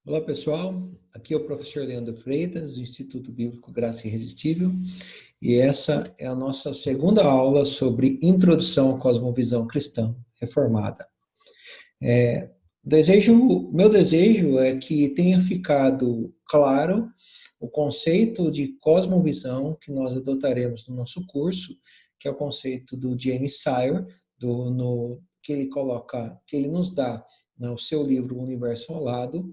Olá, pessoal. Aqui é o professor Leandro Freitas, do Instituto Bíblico Graça Irresistível, e essa é a nossa segunda aula sobre Introdução à Cosmovisão Cristã Reformada. Meu desejo é que tenha ficado claro o conceito de cosmovisão que nós adotaremos no nosso curso, que é o conceito do James Sire, que ele nos dá no seu livro O Universo ao Lado.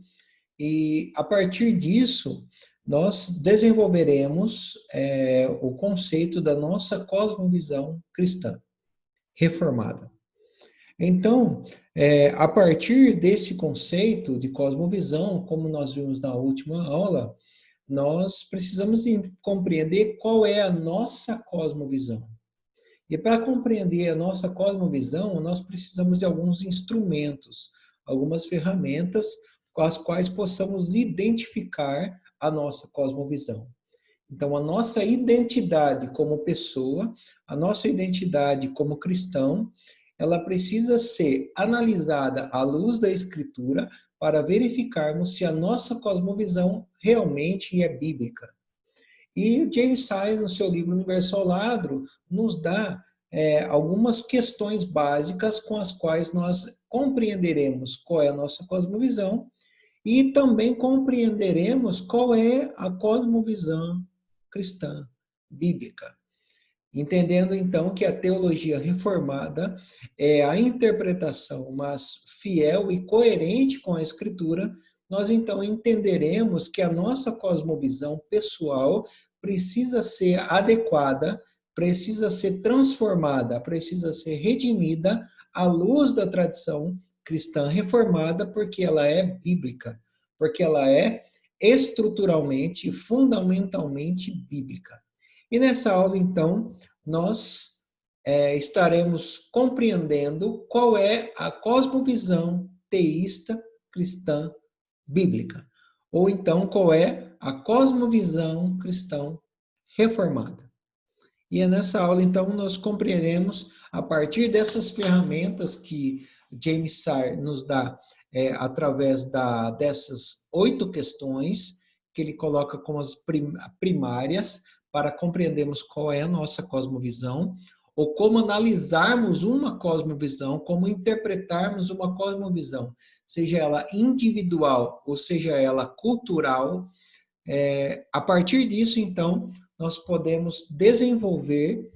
E a partir disso, nós desenvolveremos o conceito da nossa cosmovisão cristã reformada. Então, a partir desse conceito de cosmovisão, como nós vimos na última aula, nós precisamos de compreender qual é a nossa cosmovisão. E para compreender a nossa cosmovisão, nós precisamos de alguns instrumentos, algumas ferramentas com as quais possamos identificar a nossa cosmovisão. Então, a nossa identidade como pessoa, a nossa identidade como cristão, ela precisa ser analisada à luz da Escritura para verificarmos se a nossa cosmovisão realmente é bíblica. E o James Sire, no seu livro Universo ao Lado, nos dá algumas questões básicas com as quais nós compreenderemos qual é a nossa cosmovisão e também compreenderemos qual é a cosmovisão cristã, bíblica. Entendendo, então, que a teologia reformada é a interpretação, mas fiel e coerente com a Escritura, nós então entenderemos que a nossa cosmovisão pessoal precisa ser adequada, precisa ser transformada, precisa ser redimida à luz da tradição cristã reformada, porque ela é bíblica, porque ela é estruturalmente, fundamentalmente bíblica. E nessa aula, então, nós estaremos compreendendo qual é a cosmovisão teísta cristã bíblica, ou então qual é a cosmovisão cristã reformada. E é nessa aula, então, nós compreendemos, a partir dessas ferramentas que James Sire nos dá, através dessas 8 questões, que ele coloca como as primárias, para compreendermos qual é a nossa cosmovisão, ou como analisarmos uma cosmovisão, como interpretarmos uma cosmovisão, seja ela individual ou seja ela cultural. A partir disso, então, nós podemos desenvolver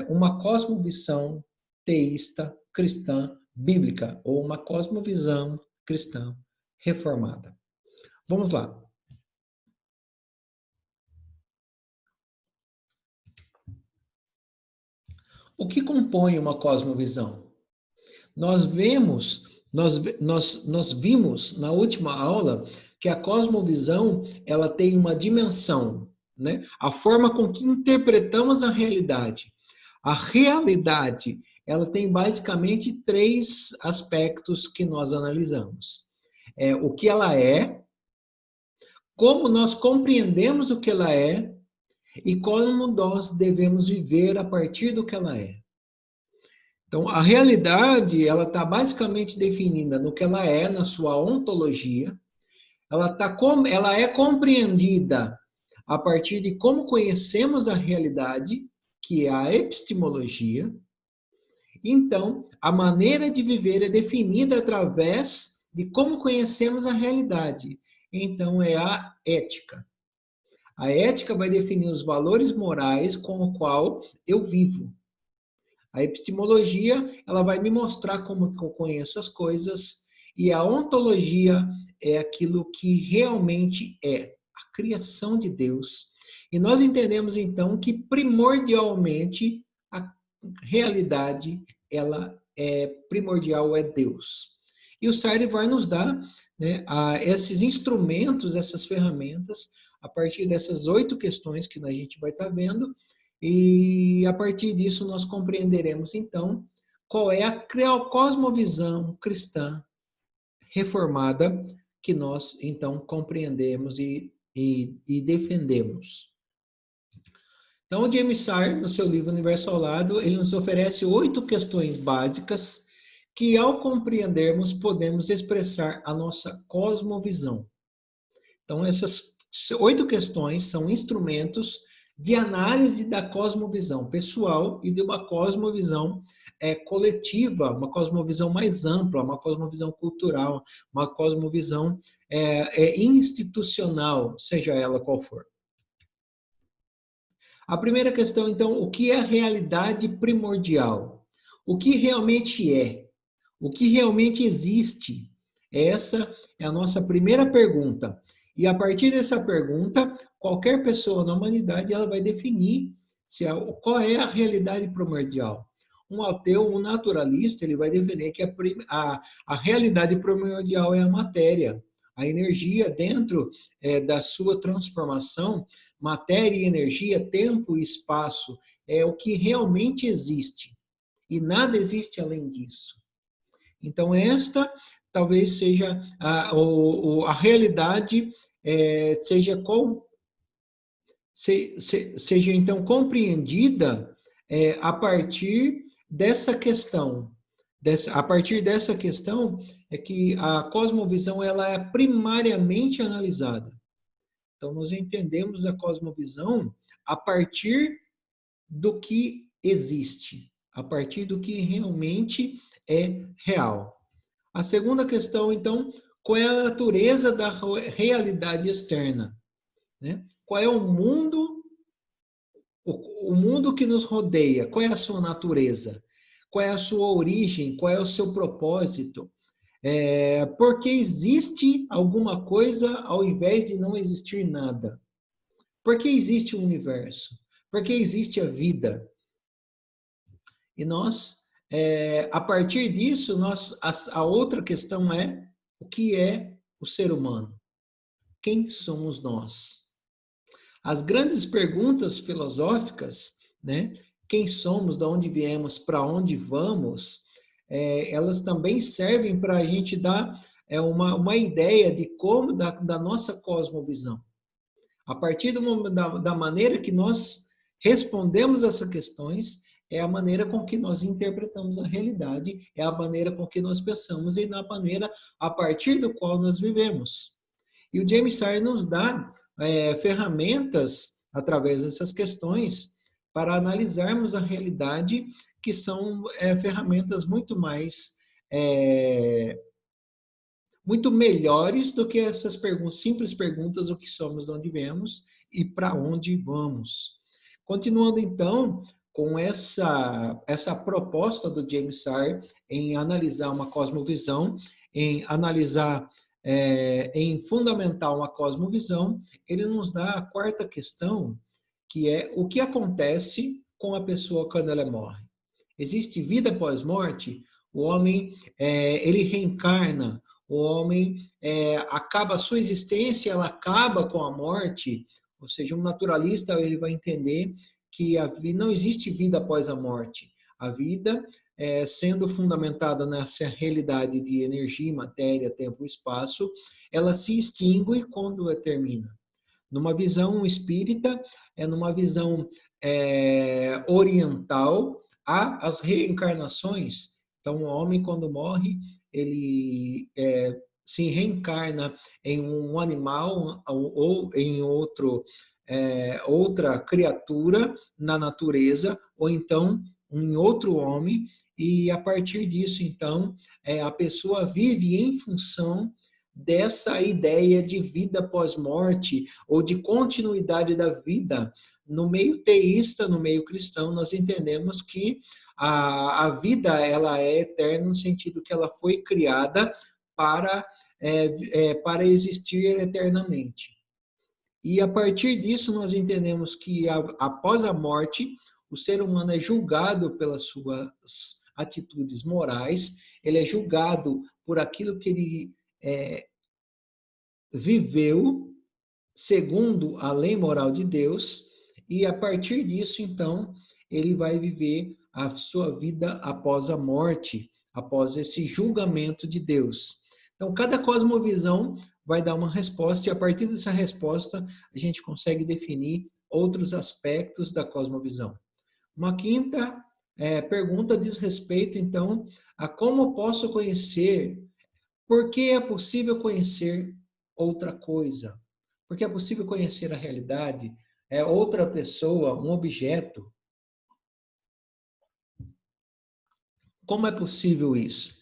uma cosmovisão teísta cristã bíblica, ou uma cosmovisão cristã reformada. Vamos lá. O que compõe uma cosmovisão? Nós vimos na última aula que a cosmovisão ela tem uma dimensão, né? A forma com que interpretamos a realidade. A realidade, ela tem basicamente 3 aspectos que nós analisamos. O que ela é, como nós compreendemos o que ela é e como nós devemos viver a partir do que ela é. Então, a realidade, ela está basicamente definida no que ela é, na sua ontologia. Ela é compreendida a partir de como conhecemos a realidade, que é a epistemologia. Então, a maneira de viver é definida através de como conhecemos a realidade. Então, é a ética. A ética vai definir os valores morais com o qual eu vivo. A epistemologia, ela vai me mostrar como eu conheço as coisas, e a ontologia é aquilo que realmente é a criação de Deus. E nós entendemos então que primordialmente a realidade, ela é primordial, é Deus. E o Sire vai nos dar, né, esses instrumentos, essas ferramentas, a partir dessas 8 questões que a gente vai estar vendo. E a partir disso nós compreenderemos então qual é a cosmovisão cristã reformada que nós então compreendemos e defendemos. Então, o James Sire, no seu livro Universo ao Lado, ele nos oferece 8 questões básicas que ao compreendermos podemos expressar a nossa cosmovisão. Então, essas 8 questões são instrumentos de análise da cosmovisão pessoal e de uma cosmovisão coletiva, uma cosmovisão mais ampla, uma cosmovisão cultural, uma cosmovisão institucional, seja ela qual for. A primeira questão, então, o que é a realidade primordial? O que realmente é? O que realmente existe? Essa é a nossa primeira pergunta. E a partir dessa pergunta, qualquer pessoa na humanidade ela vai definir qual é a realidade primordial. Um ateu, um naturalista, ele vai definir que a realidade primordial é a matéria, a energia dentro da sua transformação, matéria e energia, tempo e espaço, é o que realmente existe. E nada existe além disso. Então, esta talvez seja a realidade, seja então compreendida a partir dessa questão. A partir dessa questão é que a cosmovisão ela é primariamente analisada. Então, nós entendemos a cosmovisão a partir do que existe, a partir do que realmente é real. A segunda questão, então, qual é a natureza da realidade externa? Né? Qual é o mundo que nos rodeia? Qual é a sua natureza? Qual é a sua origem? Qual é o seu propósito? Porque existe alguma coisa ao invés de não existir nada? Por que existe o universo? Por que existe a vida? E nós, a partir disso, a outra questão é o que é o ser humano? Quem somos nós? As grandes perguntas filosóficas, né? Quem somos, de onde viemos, para onde vamos, elas também servem para a gente dar uma ideia de como, da nossa cosmovisão. A partir da maneira que nós respondemos essas questões, é a maneira com que nós interpretamos a realidade, é a maneira com que nós pensamos e na maneira a partir do qual nós vivemos. E o James Sire nos dá ferramentas, através dessas questões, para analisarmos a realidade, que são ferramentas muito melhores do que essas simples perguntas: o que somos, de onde viemos e para onde vamos. Continuando, então, com essa proposta do James Sire em analisar uma cosmovisão, em analisar, em fundamentar uma cosmovisão, ele nos dá a quarta questão, que é o que acontece com a pessoa quando ela morre. Existe vida após morte? O homem, ele reencarna, o homem acaba a sua existência, ela acaba com a morte. Ou seja, um naturalista ele vai entender que não existe vida após a morte. A vida, sendo fundamentada nessa realidade de energia, matéria, tempo e espaço, ela se extingue quando termina. Numa visão espírita, numa visão oriental, há as reencarnações. Então, o homem, quando morre, ele se reencarna em um animal ou em outra criatura na natureza, ou então em outro homem, e a partir disso, então, a pessoa vive em função dessa ideia de vida pós-morte ou de continuidade da vida. No meio teísta, no meio cristão, nós entendemos que a vida ela é eterna no sentido que ela foi criada para existir eternamente. E a partir disso nós entendemos que após a morte, o ser humano é julgado pelas suas atitudes morais, ele é julgado por aquilo que ele viveu segundo a lei moral de Deus, e a partir disso, então, ele vai viver a sua vida após a morte, após esse julgamento de Deus. Então, cada cosmovisão vai dar uma resposta, e a partir dessa resposta, a gente consegue definir outros aspectos da cosmovisão. Uma quinta pergunta diz respeito, então, a como posso conhecer, por que é possível conhecer outra coisa? Porque é possível conhecer a realidade, outra pessoa, um objeto. Como é possível isso?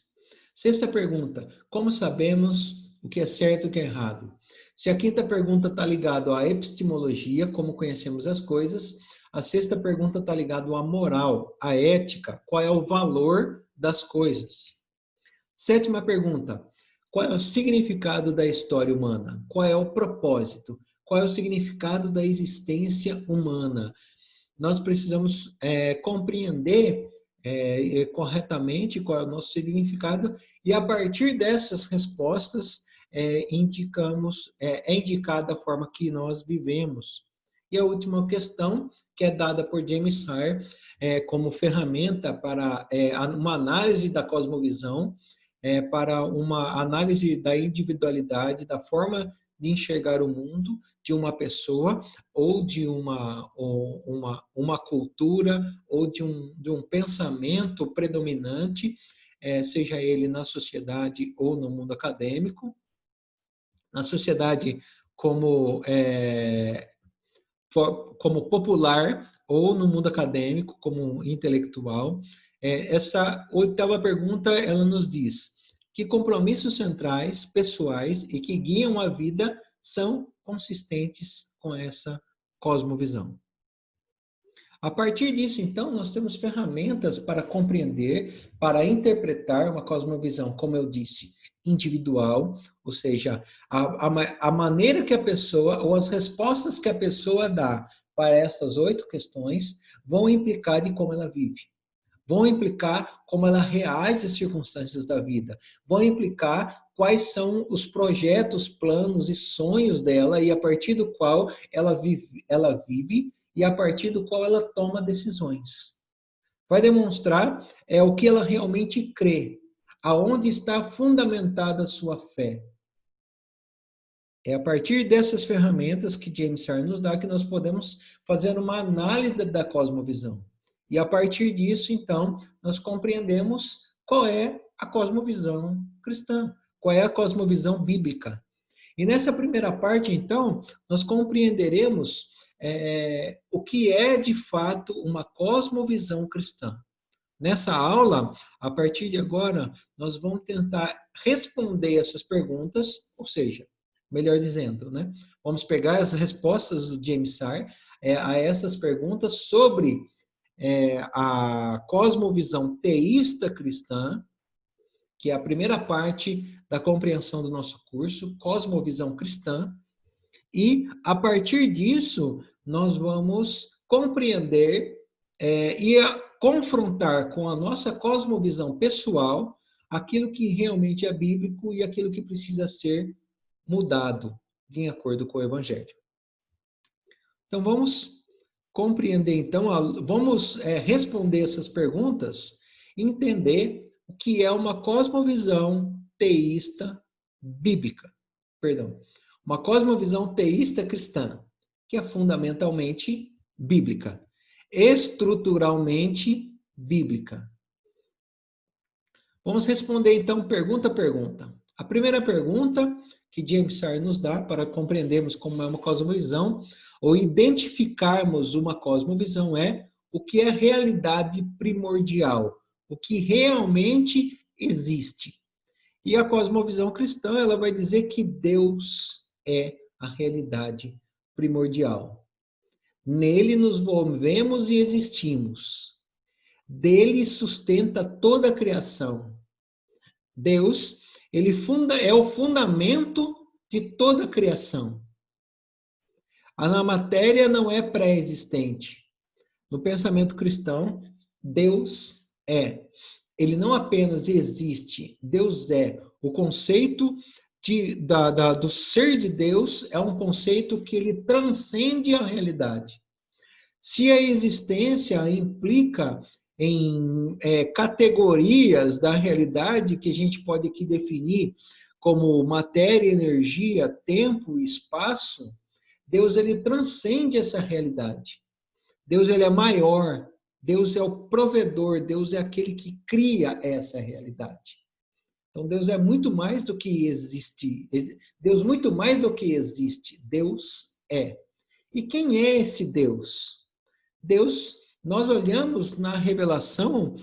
Sexta pergunta: como sabemos o que é certo e o que é errado? Se a quinta pergunta está ligada à epistemologia, como conhecemos as coisas, a sexta pergunta está ligada à moral, à ética, qual é o valor das coisas. Sétima pergunta: qual é o significado da história humana? Qual é o propósito? Qual é o significado da existência humana? Nós precisamos compreender corretamente qual é o nosso significado e a partir dessas respostas é indicada a forma que nós vivemos. E a última questão, que é dada por James Sire como ferramenta para uma análise da cosmovisão, para uma análise da individualidade, da forma de enxergar o mundo de uma pessoa ou de uma cultura ou de um pensamento predominante, seja ele na sociedade ou no mundo acadêmico. Na sociedade como, como popular ou no mundo acadêmico como intelectual. Essa oitava pergunta, ela nos diz: que compromissos centrais, pessoais e que guiam a vida são consistentes com essa cosmovisão? A partir disso, então, nós temos ferramentas para compreender, para interpretar uma cosmovisão, como eu disse, individual, ou seja, a maneira que a pessoa, ou as respostas que a pessoa dá para estas 8 questões, vão implicar de como ela vive. Vão implicar como ela reage às circunstâncias da vida, vão implicar quais são os projetos, planos e sonhos dela e a partir do qual ela vive e a partir do qual ela toma decisões. Vai demonstrar o que ela realmente crê, aonde está fundamentada a sua fé. É a partir dessas ferramentas que James Sire nos dá que nós podemos fazer uma análise da cosmovisão. E a partir disso, então, nós compreendemos qual é a cosmovisão cristã, qual é a cosmovisão bíblica. E nessa primeira parte, então, nós compreenderemos o que é, de fato, uma cosmovisão cristã. Nessa aula, a partir de agora, nós vamos tentar responder essas perguntas, ou seja, melhor dizendo, né? Vamos pegar as respostas do James Sire a essas perguntas sobre a cosmovisão teísta cristã, que é a primeira parte da compreensão do nosso curso, Cosmovisão Cristã, e a partir disso nós vamos compreender e confrontar com a nossa cosmovisão pessoal aquilo que realmente é bíblico e aquilo que precisa ser mudado de acordo com o Evangelho. Então vamos compreender, então, vamos responder essas perguntas e entender o que é uma cosmovisão teísta bíblica. Perdão. Uma cosmovisão teísta cristã, que é fundamentalmente bíblica, estruturalmente bíblica. Vamos responder, então, pergunta a pergunta. A primeira pergunta que James Sire nos dá para compreendermos como é uma cosmovisão ou identificarmos uma cosmovisão é o que é realidade primordial, o que realmente existe. E a cosmovisão cristã, ela vai dizer que Deus é a realidade primordial. Nele nos movemos e existimos. Dele sustenta toda a criação. Deus, ele é o fundamento de toda a criação. A matéria não é pré-existente. No pensamento cristão, Deus é. Ele não apenas existe, Deus é. O conceito do ser de Deus é um conceito que ele transcende a realidade. Se a existência implica em categorias da realidade que a gente pode aqui definir como matéria, energia, tempo e espaço, Deus ele transcende essa realidade. Deus ele é maior, Deus é o provedor, Deus é aquele que cria essa realidade. Então, Deus é muito mais do que existe. Deus muito mais do que existe. Deus é. E quem é esse Deus? Deus, nós olhamos na revelação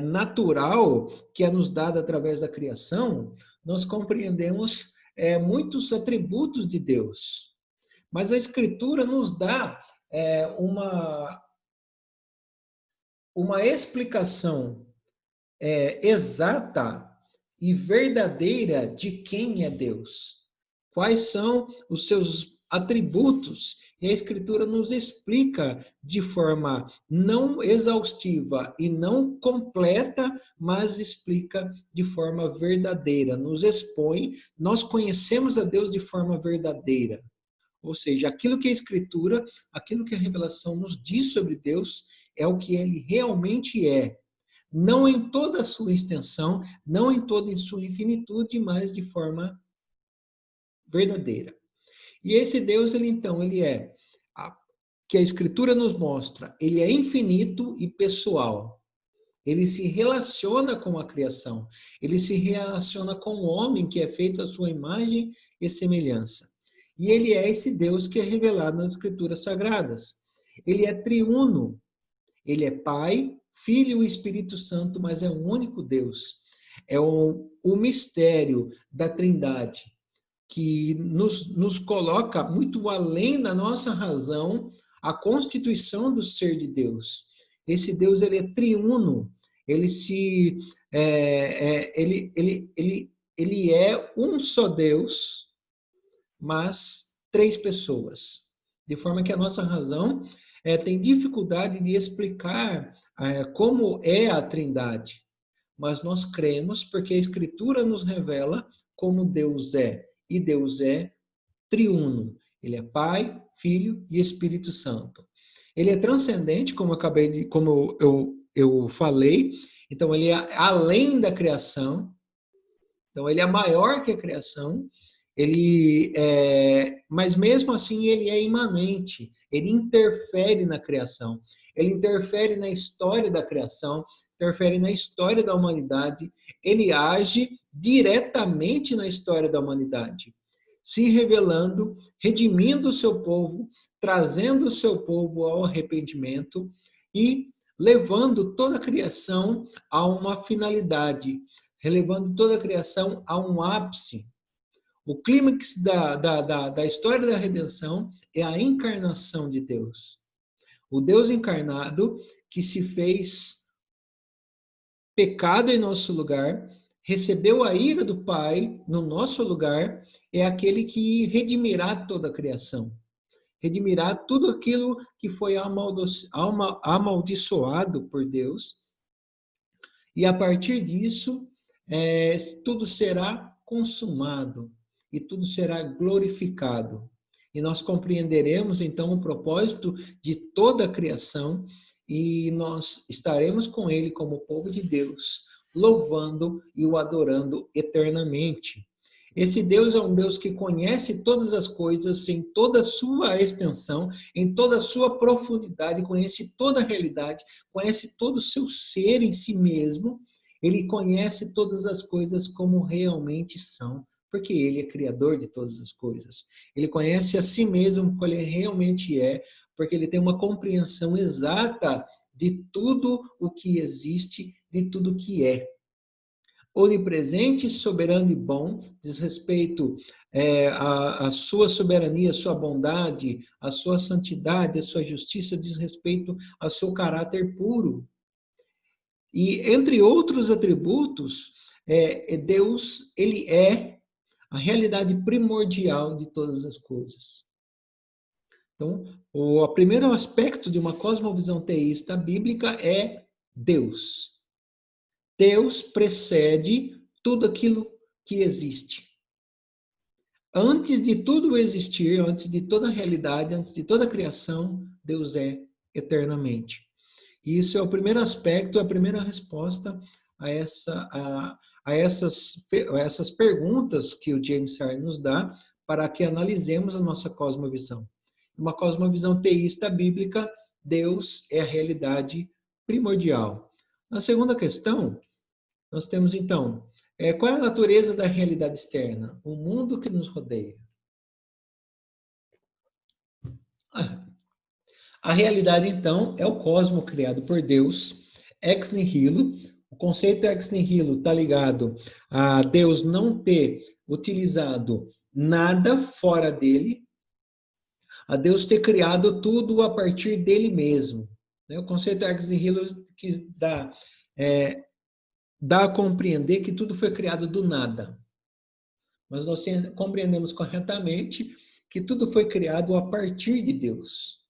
natural que é nos dada através da criação, nós compreendemos muitos atributos de Deus. Mas a Escritura nos dá uma explicação exata e verdadeira de quem é Deus. Quais são os seus atributos? E a Escritura nos explica de forma não exaustiva e não completa, mas explica de forma verdadeira, nos expõe, nós conhecemos a Deus de forma verdadeira. Ou seja, aquilo que a Escritura, aquilo que a revelação nos diz sobre Deus, é o que ele realmente é. Não em toda a sua extensão, não em toda a sua infinitude, mas de forma verdadeira. E esse Deus, ele é, que a Escritura nos mostra, ele é infinito e pessoal. Ele se relaciona com a criação. Ele se relaciona com o homem que é feito à sua imagem e semelhança. E ele é esse Deus que é revelado nas Escrituras Sagradas. Ele é triuno. Ele é Pai, Filho e Espírito Santo, mas é um único Deus. É o mistério da Trindade, que nos coloca muito além da nossa razão, a constituição do ser de Deus. Esse Deus, ele é triuno, ele é um só Deus, mas três pessoas. De forma que a nossa razão tem dificuldade de explicar como é a Trindade. Mas nós cremos porque a Escritura nos revela como Deus é. E Deus é triuno. Ele é Pai, Filho e Espírito Santo. Ele é transcendente, como eu falei. Então, ele é além da criação. Então, ele é maior que a criação. Mas mesmo assim ele é imanente, ele interfere na criação, ele interfere na história da criação, interfere na história da humanidade, ele age diretamente na história da humanidade, se revelando, redimindo o seu povo, trazendo o seu povo ao arrependimento e levando toda a criação a uma finalidade, levando toda a criação a um ápice. O clímax da história da redenção é a encarnação de Deus. O Deus encarnado que se fez pecado em nosso lugar, recebeu a ira do Pai no nosso lugar, é aquele que redimirá toda a criação. Redimirá tudo aquilo que foi amaldiçoado por Deus. E a partir disso, tudo será consumado. E tudo será glorificado. E nós compreenderemos, então, o propósito de toda a criação e nós estaremos com ele como povo de Deus, louvando e o adorando eternamente. Esse Deus é um Deus que conhece todas as coisas em toda a sua extensão, em toda a sua profundidade, conhece toda a realidade, conhece todo o seu ser em si mesmo. Ele conhece todas as coisas como realmente são. Porque ele é criador de todas as coisas. Ele conhece a si mesmo como ele realmente é, porque ele tem uma compreensão exata de tudo o que existe, de tudo o que é. Onipresente, soberano e bom, diz respeito à sua soberania, à sua bondade, à sua santidade, à sua justiça, diz respeito ao seu caráter puro. E, entre outros atributos, Deus, ele é a realidade primordial de todas as coisas. Então, o primeiro aspecto de uma cosmovisão teísta bíblica é Deus. Deus precede tudo aquilo que existe. Antes de tudo existir, antes de toda a realidade, antes de toda a criação, Deus é eternamente. E isso é o primeiro aspecto, a primeira resposta a essas perguntas que o James Hart nos dá para que analisemos a nossa cosmovisão. Uma cosmovisão teísta bíblica, Deus é a realidade primordial. Na segunda questão, nós temos então, qual é a natureza da realidade externa? O mundo que nos rodeia. A realidade, então, é o cosmo criado por Deus, ex nihilo. O conceito ex nihilo está ligado a Deus não ter utilizado nada fora dele, a Deus ter criado tudo a partir dele mesmo. O conceito ex nihilo que dá a compreender que tudo foi criado do nada. Mas nós compreendemos corretamente que tudo foi criado a partir de Deus.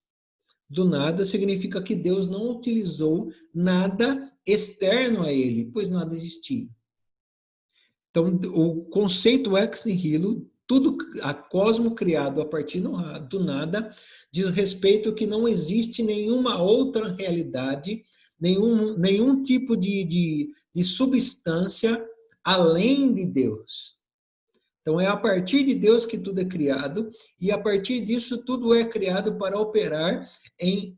Do nada significa que Deus não utilizou nada externo a ele, pois nada existia. Então, o conceito ex nihilo, tudo a cosmo criado a partir do nada, diz respeito que não existe nenhuma outra realidade, nenhum tipo de substância além de Deus. Então, é a partir de Deus que tudo é criado, e a partir disso tudo é criado para operar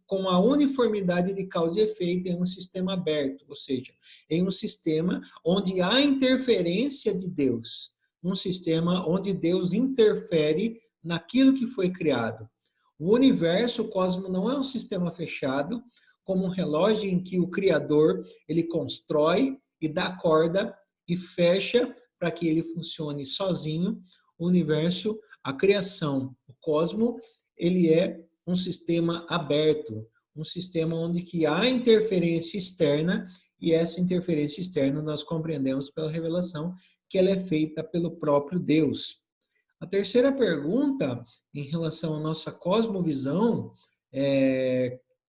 com a uniformidade de causa e efeito em um sistema aberto, ou seja, em um sistema onde há interferência de Deus, um sistema onde Deus interfere naquilo que foi criado. O universo, o cosmos, não é um sistema fechado, como um relógio em que o Criador ele constrói e dá corda e fecha para que ele funcione sozinho. O universo, a criação, o cosmos, ele é um sistema aberto, um sistema onde que há interferência externa, e essa interferência externa nós compreendemos pela revelação que ela é feita pelo próprio Deus. A terceira pergunta, em relação à nossa cosmovisão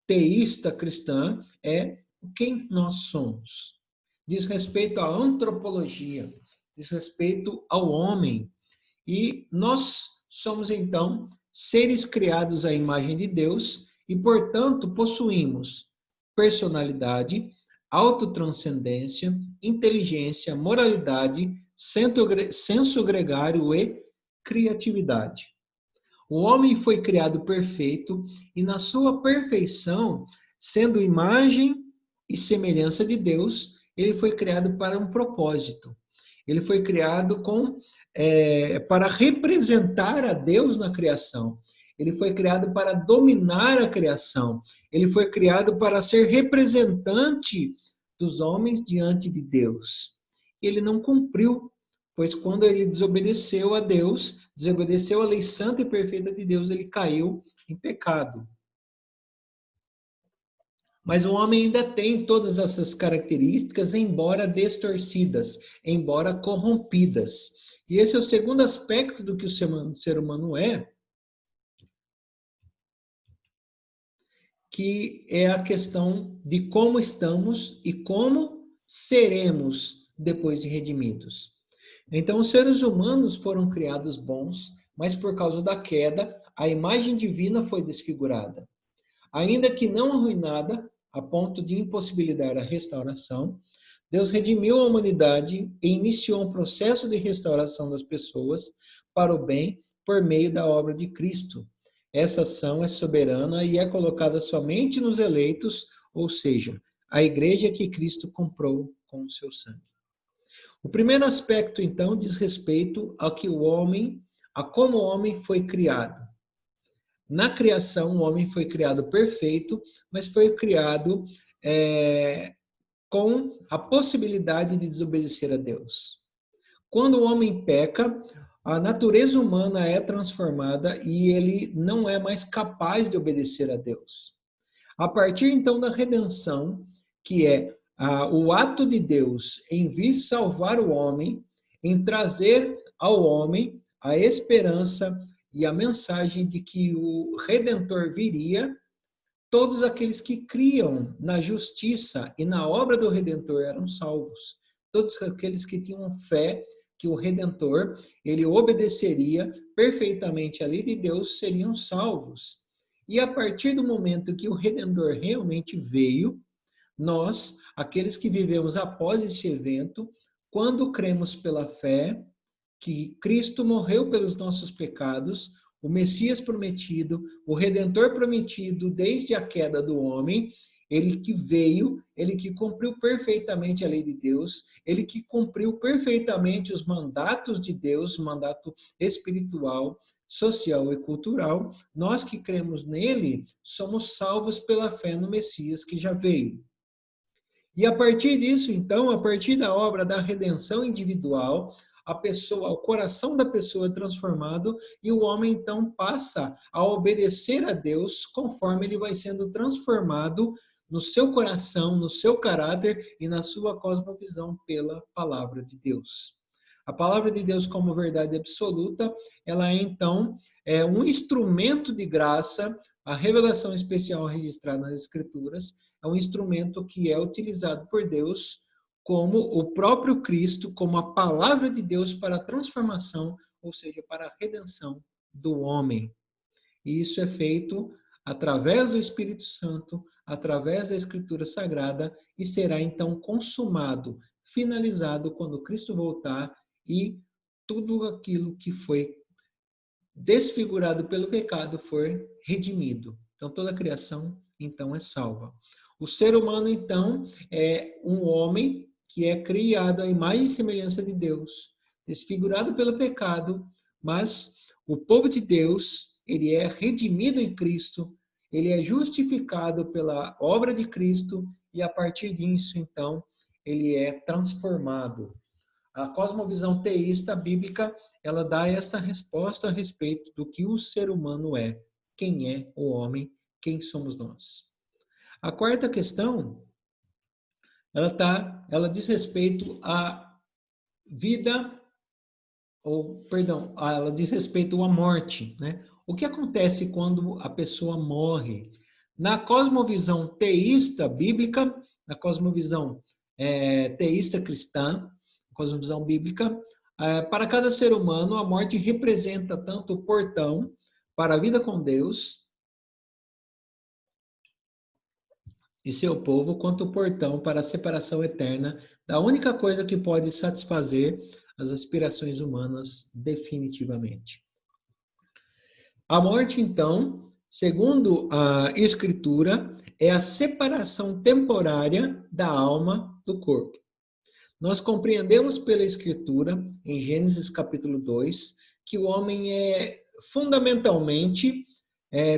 teísta cristã, é quem nós somos. Diz respeito à antropologia, diz respeito ao homem. E nós somos, então, seres criados à imagem de Deus e, portanto, possuímos personalidade, autotranscendência, inteligência, moralidade, senso gregário e criatividade. O homem foi criado perfeito e, na sua perfeição, sendo imagem e semelhança de Deus, ele foi criado para um propósito. Ele foi criado para representar a Deus na criação. Ele foi criado para dominar a criação. Ele foi criado para ser representante dos homens diante de Deus. Ele não cumpriu, pois quando ele desobedeceu a Deus, desobedeceu a lei santa e perfeita de Deus, ele caiu em pecado. Mas o homem ainda tem todas essas características, embora distorcidas, embora corrompidas. E esse é o segundo aspecto do que o ser humano é, que é a questão de como estamos e como seremos depois de redimidos. Então, os seres humanos foram criados bons, mas por causa da queda, a imagem divina foi desfigurada. Ainda que não arruinada, a ponto de impossibilitar a restauração, Deus redimiu a humanidade e iniciou um processo de restauração das pessoas para o bem por meio da obra de Cristo. Essa ação é soberana e é colocada somente nos eleitos, ou seja, a igreja que Cristo comprou com o seu sangue. O primeiro aspecto, então, diz respeito a como o homem foi criado. Na criação, o homem foi criado perfeito, mas foi criado com a possibilidade de desobedecer a Deus. Quando o homem peca, a natureza humana é transformada e ele não é mais capaz de obedecer a Deus. A partir, então, da redenção, que é o ato de Deus em vir salvar o homem, em trazer ao homem a esperança e a mensagem de que o Redentor viria, todos aqueles que criam na justiça e na obra do Redentor eram salvos. Todos aqueles que tinham fé que o Redentor, ele obedeceria perfeitamente à lei de Deus, seriam salvos. E a partir do momento que o Redentor realmente veio, nós, aqueles que vivemos após esse evento, quando cremos pela fé, que Cristo morreu pelos nossos pecados, o Messias prometido, o Redentor prometido desde a queda do homem, ele que veio, ele que cumpriu perfeitamente a lei de Deus, ele que cumpriu perfeitamente os mandatos de Deus, mandato espiritual, social e cultural. Nós que cremos nele, somos salvos pela fé no Messias que já veio. E a partir disso, então, a partir da obra da redenção individual, a pessoa, o coração da pessoa é transformado e o homem então passa a obedecer a Deus conforme ele vai sendo transformado no seu coração, no seu caráter e na sua cosmovisão pela palavra de Deus. A palavra de Deus como verdade absoluta, ela é então um instrumento de graça, a revelação especial registrada nas Escrituras, é um instrumento que é utilizado por Deus como o próprio Cristo, como a palavra de Deus para a transformação, ou seja, para a redenção do homem. E isso é feito através do Espírito Santo, através da Escritura Sagrada, e será então consumado, finalizado quando Cristo voltar e tudo aquilo que foi desfigurado pelo pecado for redimido. Então toda a criação então é salva. O ser humano então é um homem que é criado à imagem e semelhança de Deus, desfigurado pelo pecado, mas o povo de Deus, ele é redimido em Cristo, ele é justificado pela obra de Cristo e a partir disso então ele é transformado. A cosmovisão teísta bíblica, ela dá essa resposta a respeito do que o ser humano é, quem é o homem, quem somos nós. A quarta questão, ela diz respeito à vida, ela diz respeito à morte, né? O que acontece quando a pessoa morre? Na cosmovisão teísta bíblica, na cosmovisão teísta cristã, cosmovisão bíblica, para cada ser humano, a morte representa tanto o portão para a vida com Deus e seu povo, quanto o portão para a separação eterna da única coisa que pode satisfazer as aspirações humanas definitivamente. A morte, então, segundo a Escritura, é a separação temporária da alma do corpo. Nós compreendemos pela Escritura, em Gênesis capítulo 2, que o homem fundamentalmente,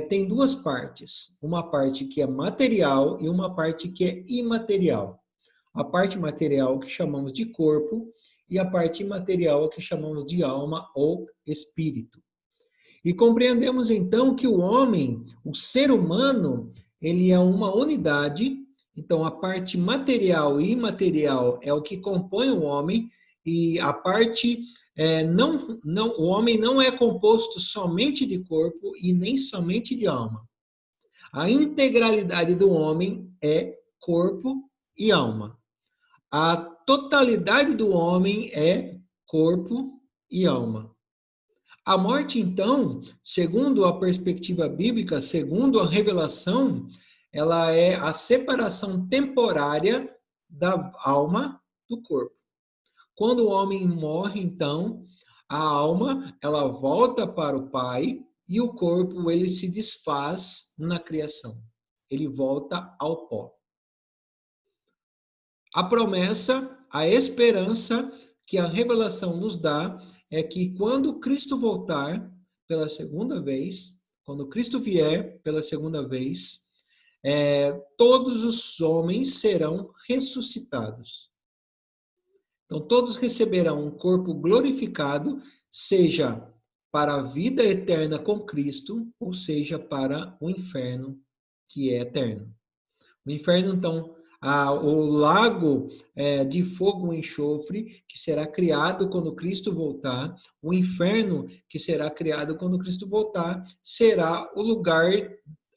tem duas partes. Uma parte que é material e uma parte que é imaterial. A parte material que chamamos de corpo e a parte imaterial que chamamos de alma ou espírito. E compreendemos então que o homem, o ser humano, ele é uma unidade. Então, a parte material e imaterial é o que compõe o homem, e a parte o homem não é composto somente de corpo e nem somente de alma. A integralidade do homem é corpo e alma. A totalidade do homem é corpo e alma. A morte, então, segundo a perspectiva bíblica, segundo a revelação, ela é a separação temporária da alma do corpo. Quando o homem morre, então, a alma, ela volta para o Pai e o corpo, ele se desfaz na criação. Ele volta ao pó. A promessa, a esperança que a revelação nos dá é que quando Cristo voltar pela segunda vez, quando Cristo vier pela segunda vez, todos os homens serão ressuscitados. Então, todos receberão um corpo glorificado, seja para a vida eterna com Cristo, ou seja, para o inferno, que é eterno. O inferno, então, o lago de fogo e enxofre, que será criado quando Cristo voltar, o inferno, que será criado quando Cristo voltar, será o lugar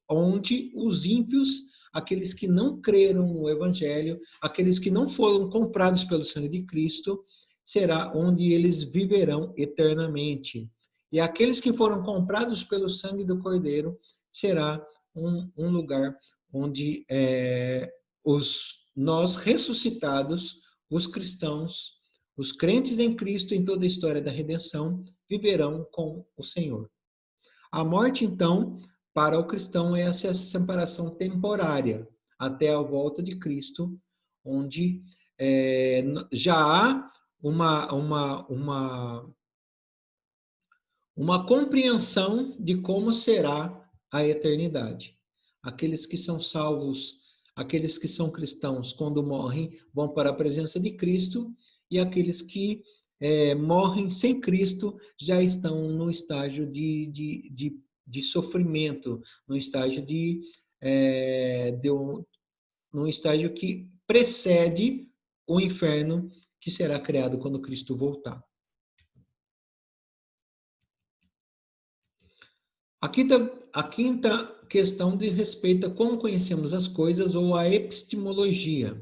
onde os ímpios, aqueles que não creram no Evangelho, aqueles que não foram comprados pelo sangue de Cristo, será onde eles viverão eternamente. E aqueles que foram comprados pelo sangue do Cordeiro, será um lugar onde nós ressuscitados, os cristãos, os crentes em Cristo em toda a história da redenção, viverão com o Senhor. A morte, então, para o cristão é essa separação temporária, até a volta de Cristo, onde já há uma compreensão de como será a eternidade. Aqueles que são salvos, aqueles que são cristãos, quando morrem, vão para a presença de Cristo, e aqueles que morrem sem Cristo já estão no estágio de sofrimento, no estágio no estágio que precede o inferno, que será criado quando Cristo voltar. A quinta questão diz respeito a como conhecemos as coisas ou a epistemologia.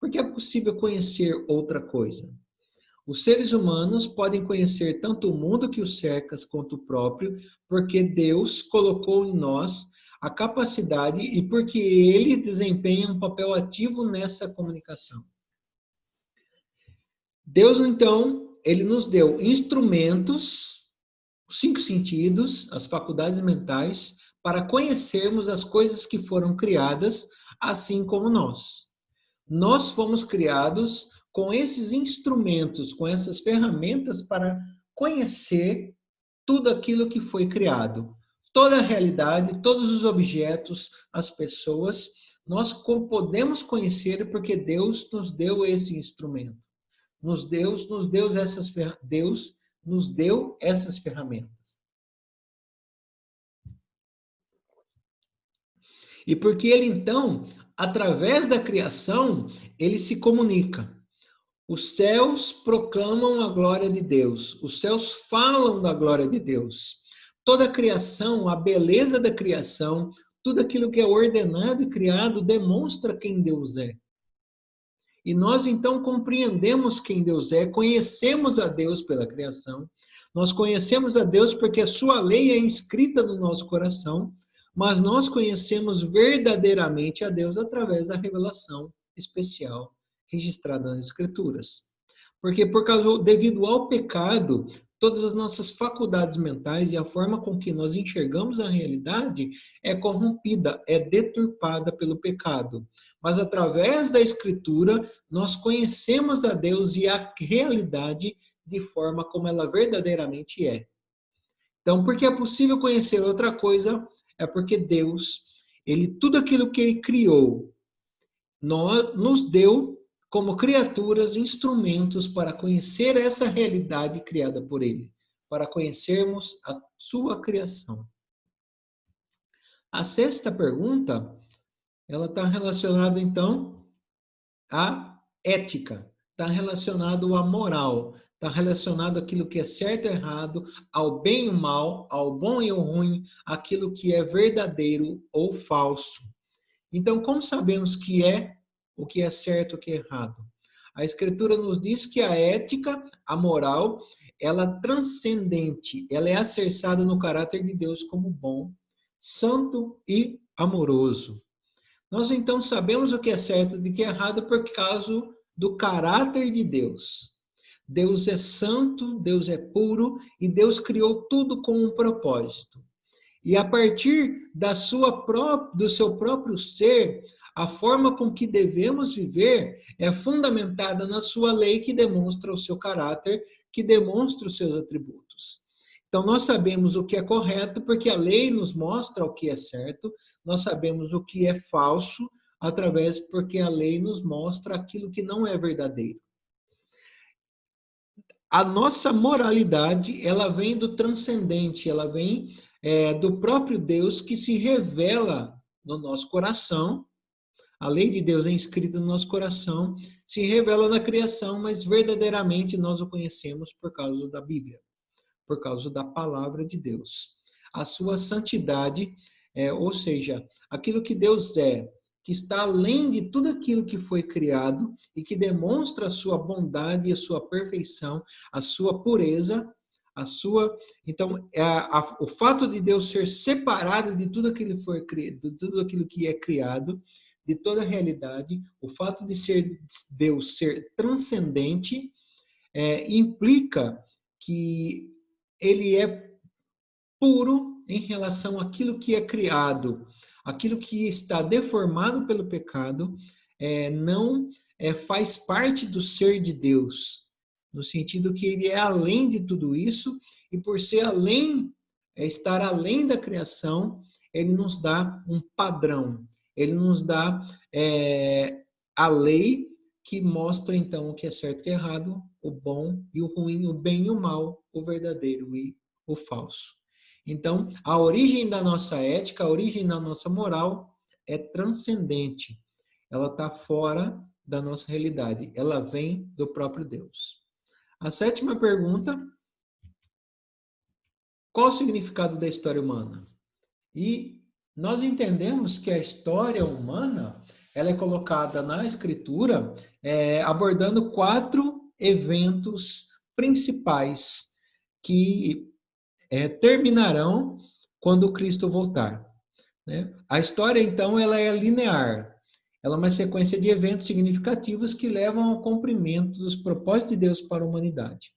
Porque é possível conhecer outra coisa. Os seres humanos podem conhecer tanto o mundo que os cerca quanto o próprio, porque Deus colocou em nós a capacidade e porque Ele desempenha um papel ativo nessa comunicação. Deus, então, Ele nos deu instrumentos, os 5 sentidos, as faculdades mentais, para conhecermos as coisas que foram criadas, assim como nós. Nós fomos criados com esses instrumentos, com essas ferramentas para conhecer tudo aquilo que foi criado. Toda a realidade, todos os objetos, as pessoas, nós podemos conhecer porque Deus nos deu esse instrumento. Deus nos deu essas ferramentas. E porque ele, então, através da criação, ele se comunica. Os céus proclamam a glória de Deus, os céus falam da glória de Deus. Toda a criação, a beleza da criação, tudo aquilo que é ordenado e criado demonstra quem Deus é. E nós então compreendemos quem Deus é, conhecemos a Deus pela criação, nós conhecemos a Deus porque a sua lei é inscrita no nosso coração, mas nós conhecemos verdadeiramente a Deus através da revelação especial registrada nas Escrituras. Porque devido ao pecado, todas as nossas faculdades mentais e a forma com que nós enxergamos a realidade é corrompida, é deturpada pelo pecado. Mas através da Escritura, nós conhecemos a Deus e a realidade de forma como ela verdadeiramente é. Então, porque é possível conhecer outra coisa, é porque Deus, tudo aquilo que Ele criou, nos deu como criaturas instrumentos para conhecer essa realidade criada por Ele, para conhecermos a sua criação. A sexta pergunta, ela está relacionada, então, à ética, está relacionado à moral, está relacionado àquilo que é certo e errado, ao bem e ao mal, ao bom e ao ruim, aquilo que é verdadeiro ou falso. Então, como sabemos o que é certo e o que é errado? A Escritura nos diz que a ética, a moral, ela é transcendente, ela é alicerçada no caráter de Deus como bom, santo e amoroso. Nós então sabemos o que é certo e o que é errado por causa do caráter de Deus. Deus é santo, Deus é puro e Deus criou tudo com um propósito. E a partir do seu próprio ser, a forma com que devemos viver é fundamentada na sua lei que demonstra o seu caráter, que demonstra os seus atributos. Então, nós sabemos o que é correto porque a lei nos mostra o que é certo, nós sabemos o que é falso porque a lei nos mostra aquilo que não é verdadeiro. A nossa moralidade, ela vem do transcendente, ela vem do próprio Deus que se revela no nosso coração. A lei de Deus é inscrita no nosso coração, se revela na criação, mas verdadeiramente nós o conhecemos por causa da Bíblia, por causa da palavra de Deus. A sua santidade, ou seja, aquilo que Deus é, que está além de tudo aquilo que foi criado e que demonstra a sua bondade e a sua perfeição, a sua pureza, então o fato de Deus ser separado de tudo aquilo que foi criado, de tudo aquilo que é criado, de toda a realidade, o fato de Deus ser transcendente implica que ele é puro em relação àquilo que é criado, aquilo que está deformado pelo pecado, não faz parte do ser de Deus, no sentido que ele é além de tudo isso, e por ser além, estar além da criação, ele nos dá um padrão, ele nos dá a lei que mostra então o que é certo e o que é errado, o bom e o ruim, o bem e o mal, o verdadeiro e o falso. Então, a origem da nossa ética, a origem da nossa moral é transcendente. Ela está fora da nossa realidade. Ela vem do próprio Deus. A sétima pergunta: qual o significado da história humana? E nós entendemos que a história humana ela é colocada na Escritura abordando 4 eventos principais que terminarão quando Cristo voltar. Né? A história, então, ela é linear. Ela é uma sequência de eventos significativos que levam ao cumprimento dos propósitos de Deus para a humanidade.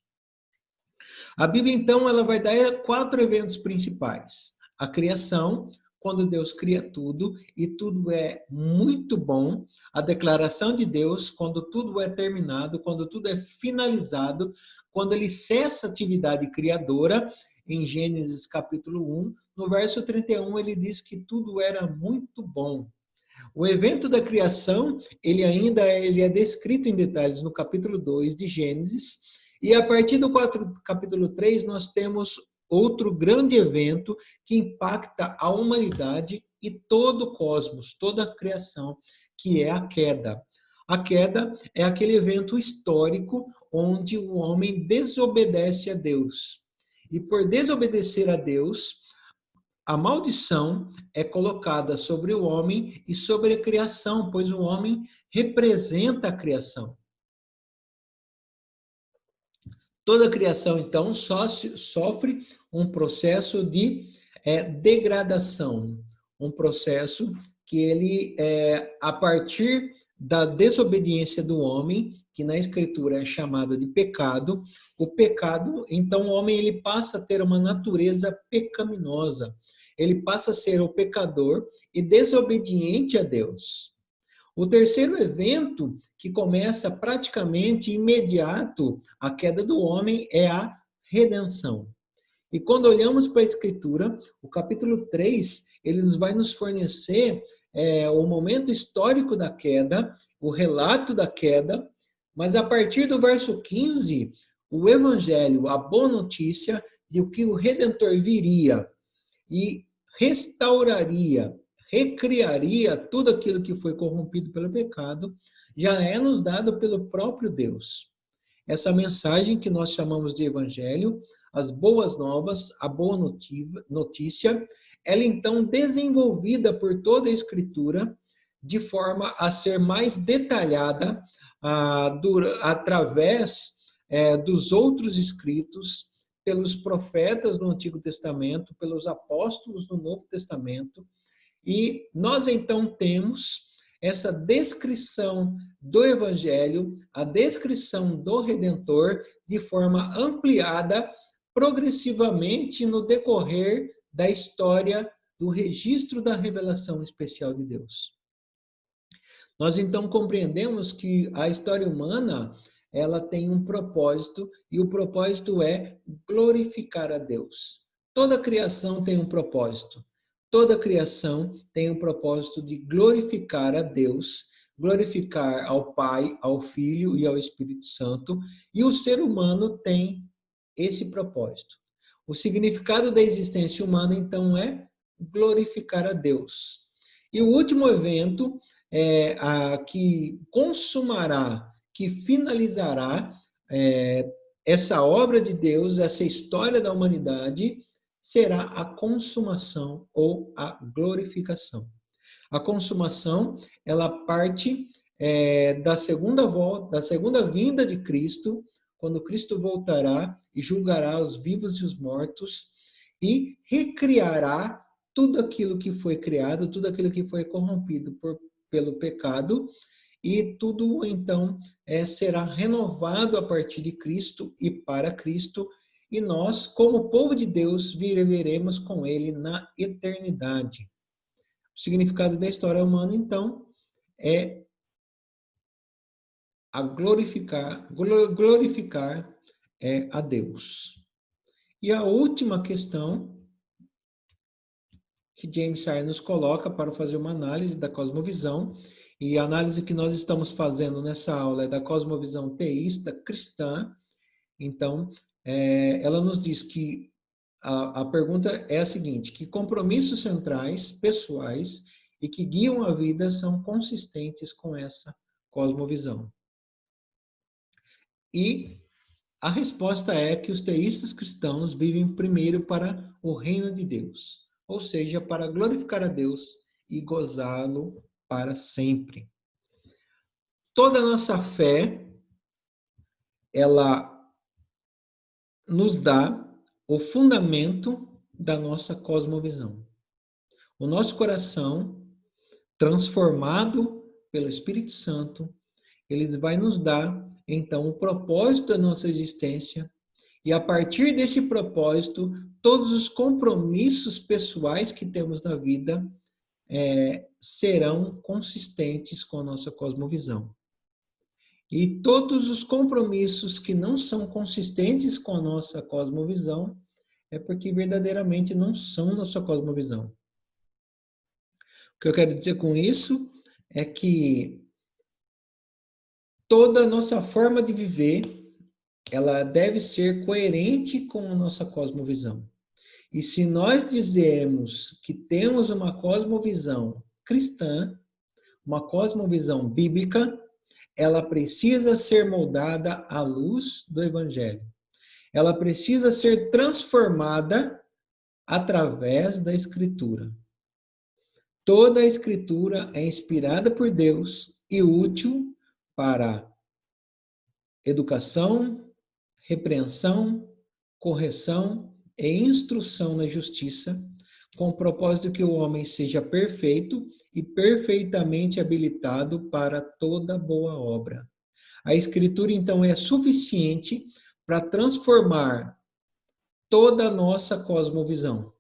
A Bíblia, então, ela vai dar 4 eventos principais. A criação, quando Deus cria tudo e tudo é muito bom. A declaração de Deus, quando tudo é terminado, quando tudo é finalizado, quando ele cessa a atividade criadora, em Gênesis capítulo 1, no verso 31, ele diz que tudo era muito bom. O evento da criação, ele é descrito em detalhes no capítulo 2 de Gênesis, e a partir do capítulo 3 nós temos outro grande evento que impacta a humanidade e todo o cosmos, toda a criação, que é a queda. A queda é aquele evento histórico onde o homem desobedece a Deus. E por desobedecer a Deus, a maldição é colocada sobre o homem e sobre a criação, pois o homem representa a criação. Toda a criação, então, sofre um processo de degradação, um processo que ele, a partir da desobediência do homem, que na Escritura é chamado de pecado, o pecado, então o homem ele passa a ter uma natureza pecaminosa, ele passa a ser o pecador e desobediente a Deus. O terceiro evento, que começa praticamente imediato a queda do homem, é a redenção. E quando olhamos para a Escritura, o capítulo 3, ele vai nos fornecer o momento histórico da queda, o relato da queda, mas a partir do verso 15, o Evangelho, a boa notícia de que o Redentor viria e restauraria, recriaria tudo aquilo que foi corrompido pelo pecado, já é nos dado pelo próprio Deus. Essa mensagem que nós chamamos de evangelho, as boas novas, a boa notícia, ela então desenvolvida por toda a Escritura, de forma a ser mais detalhada através dos outros escritos, pelos profetas no Antigo Testamento, pelos apóstolos no Novo Testamento, e nós então temos essa descrição do Evangelho, a descrição do Redentor, de forma ampliada, progressivamente no decorrer da história do registro da revelação especial de Deus. Nós então compreendemos que a história humana, ela tem um propósito, e o propósito é glorificar a Deus. Toda criação tem um propósito. Toda criação tem o propósito de glorificar a Deus, glorificar ao Pai, ao Filho e ao Espírito Santo, e o ser humano tem esse propósito. O significado da existência humana, então, é glorificar a Deus. E o último evento que consumará, que finalizará essa obra de Deus, essa história da humanidade, será a consumação ou a glorificação. A consumação, ela parte da segunda volta, da segunda vinda de Cristo, quando Cristo voltará e julgará os vivos e os mortos e recriará tudo aquilo que foi criado, tudo aquilo que foi corrompido pelo pecado, e tudo então será renovado a partir de Cristo e para Cristo, e nós, como povo de Deus, viveremos com ele na eternidade. O significado da história humana, então, é glorificar a Deus. E a última questão que James Sire nos coloca para fazer uma análise da cosmovisão, e a análise que nós estamos fazendo nessa aula é da cosmovisão teísta cristã. Então, ela nos diz que a pergunta é a seguinte: que compromissos centrais, pessoais e que guiam a vida são consistentes com essa cosmovisão? E a resposta é que os teístas cristãos vivem primeiro para o reino de Deus, ou seja, para glorificar a Deus e gozá-lo para sempre. Toda a nossa fé, ela nos dá o fundamento da nossa cosmovisão. O nosso coração, transformado pelo Espírito Santo, ele vai nos dar, então, o propósito da nossa existência, e a partir desse propósito, todos os compromissos pessoais que temos na vida serão consistentes com a nossa cosmovisão. E todos os compromissos que não são consistentes com a nossa cosmovisão é porque verdadeiramente não são nossa cosmovisão. O que eu quero dizer com isso é que toda a nossa forma de viver, ela deve ser coerente com a nossa cosmovisão. E se nós dizemos que temos uma cosmovisão cristã, uma cosmovisão bíblica, ela precisa ser moldada à luz do Evangelho. Ela precisa ser transformada através da Escritura. Toda a Escritura é inspirada por Deus e útil para educação, repreensão, correção e instrução na justiça, com o propósito que o homem seja perfeito e perfeitamente habilitado para toda boa obra. A Escritura, então, é suficiente para transformar toda a nossa cosmovisão.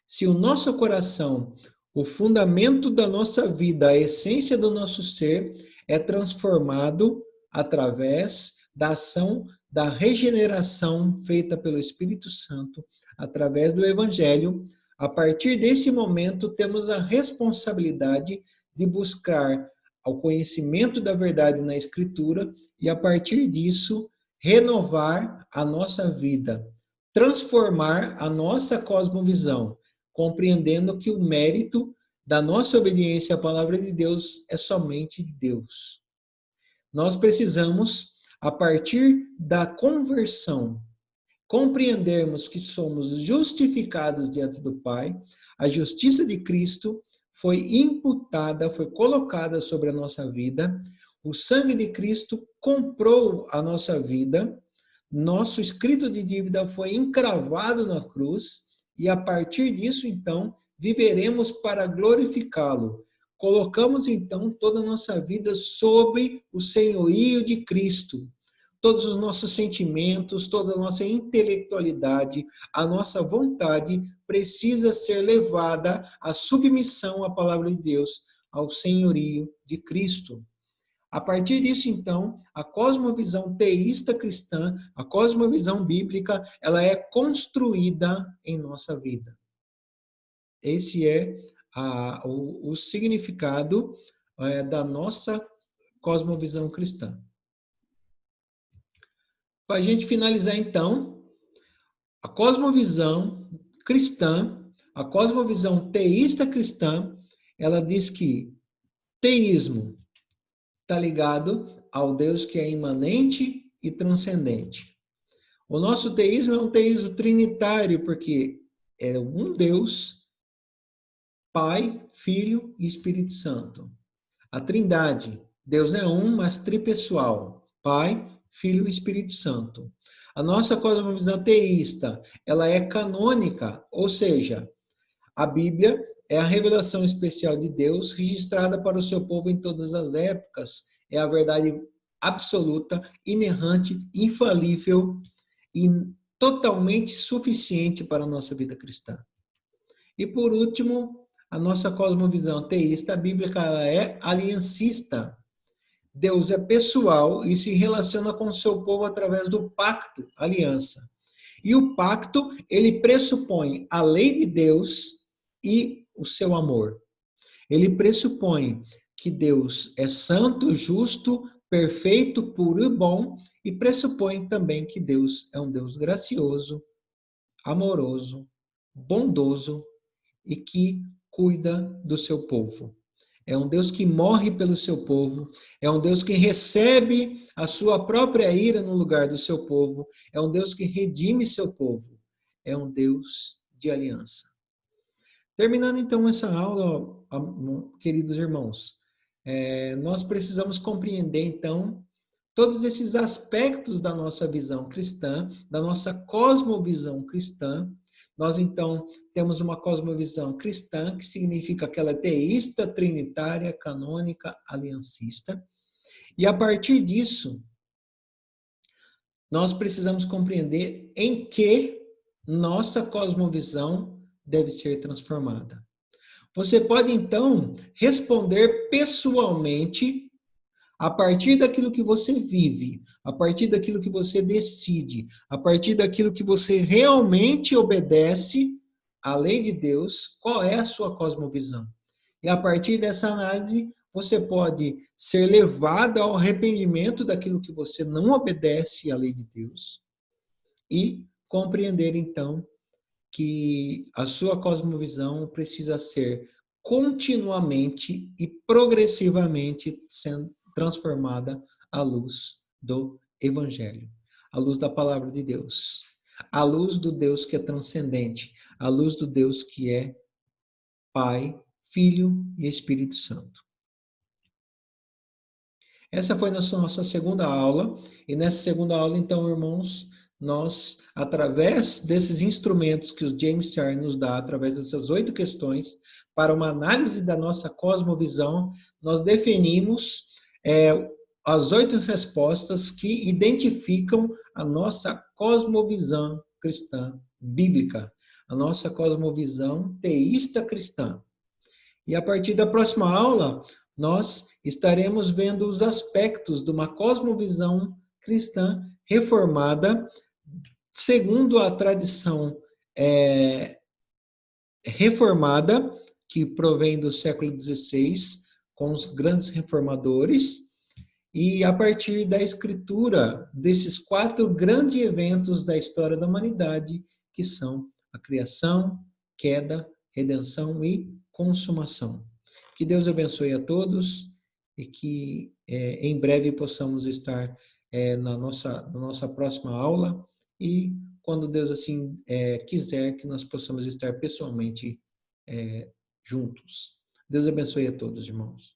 Se o nosso coração, o fundamento da nossa vida, a essência do nosso ser, é transformado através da ação da regeneração feita pelo Espírito Santo, através do Evangelho, a partir desse momento temos a responsabilidade de buscar o conhecimento da verdade na Escritura e, a partir disso, renovar a nossa vida, transformar a nossa cosmovisão, compreendendo que o mérito da nossa obediência à palavra de Deus é somente de Deus. Nós precisamos, a partir da conversão, compreendermos que somos justificados diante do Pai, a justiça de Cristo foi imputada, foi colocada sobre a nossa vida, o sangue de Cristo comprou a nossa vida, nosso escrito de dívida foi encravado na cruz, e a partir disso, então, viveremos para glorificá-lo. Colocamos, então, toda a nossa vida sob o senhorio de Cristo. Todos os nossos sentimentos, toda a nossa intelectualidade, a nossa vontade precisa ser levada à submissão à palavra de Deus, ao senhorio de Cristo. A partir disso, então, a cosmovisão teísta cristã, a cosmovisão bíblica, ela é construída em nossa vida. Esse é o significado da nossa cosmovisão cristã. Para a gente finalizar, então, a cosmovisão cristã, a cosmovisão teísta cristã, ela diz que teísmo está ligado ao Deus que é imanente e transcendente. O nosso teísmo é um teísmo trinitário, porque é um Deus, Pai, Filho e Espírito Santo. A Trindade, Deus é um, mas tripessoal, Pai, Filho e Espírito Santo. A nossa cosmovisão teísta, ela é canônica, ou seja, a Bíblia é a revelação especial de Deus registrada para o seu povo em todas as épocas. É a verdade absoluta, inerrante, infalível e totalmente suficiente para a nossa vida cristã. E por último, a nossa cosmovisão teísta bíblica ela é aliancista. Deus é pessoal e se relaciona com o seu povo através do pacto, aliança. E o pacto, ele pressupõe a lei de Deus e o seu amor. Ele pressupõe que Deus é santo, justo, perfeito, puro e bom, e pressupõe também que Deus é um Deus gracioso, amoroso, bondoso e que cuida do seu povo. É um Deus que morre pelo seu povo, é um Deus que recebe a sua própria ira no lugar do seu povo, é um Deus que redime seu povo, é um Deus de aliança. Terminando então essa aula, queridos irmãos, nós precisamos compreender então todos esses aspectos da nossa visão cristã, da nossa cosmovisão cristã. Nós, então, temos uma cosmovisão cristã, que significa que ela é teísta, trinitária, canônica, aliancista. E, a partir disso, nós precisamos compreender em que nossa cosmovisão deve ser transformada. Você pode, então, responder pessoalmente a partir daquilo que você vive, a partir daquilo que você decide, a partir daquilo que você realmente obedece à lei de Deus, qual é a sua cosmovisão? E a partir dessa análise, você pode ser levado ao arrependimento daquilo que você não obedece à lei de Deus e compreender, então, que a sua cosmovisão precisa ser continuamente e progressivamente sendo transformada à luz do Evangelho, à luz da palavra de Deus, à luz do Deus que é transcendente, à luz do Deus que é Pai, Filho e Espírito Santo. Essa foi nossa segunda aula, e nessa segunda aula, então, irmãos, nós, através desses instrumentos que o James Starr nos dá, através dessas 8 questões, para uma análise da nossa cosmovisão, nós definimos as 8 respostas que identificam a nossa cosmovisão cristã bíblica, a nossa cosmovisão teísta cristã. E a partir da próxima aula, nós estaremos vendo os aspectos de uma cosmovisão cristã reformada, segundo a tradição reformada, que provém do século XVI, com os grandes reformadores, e a partir da escritura desses 4 grandes eventos da história da humanidade, que são a criação, queda, redenção e consumação. Que Deus abençoe a todos e que em breve possamos estar na nossa próxima aula e, quando Deus assim quiser, que nós possamos estar pessoalmente juntos. Deus abençoe a todos, irmãos.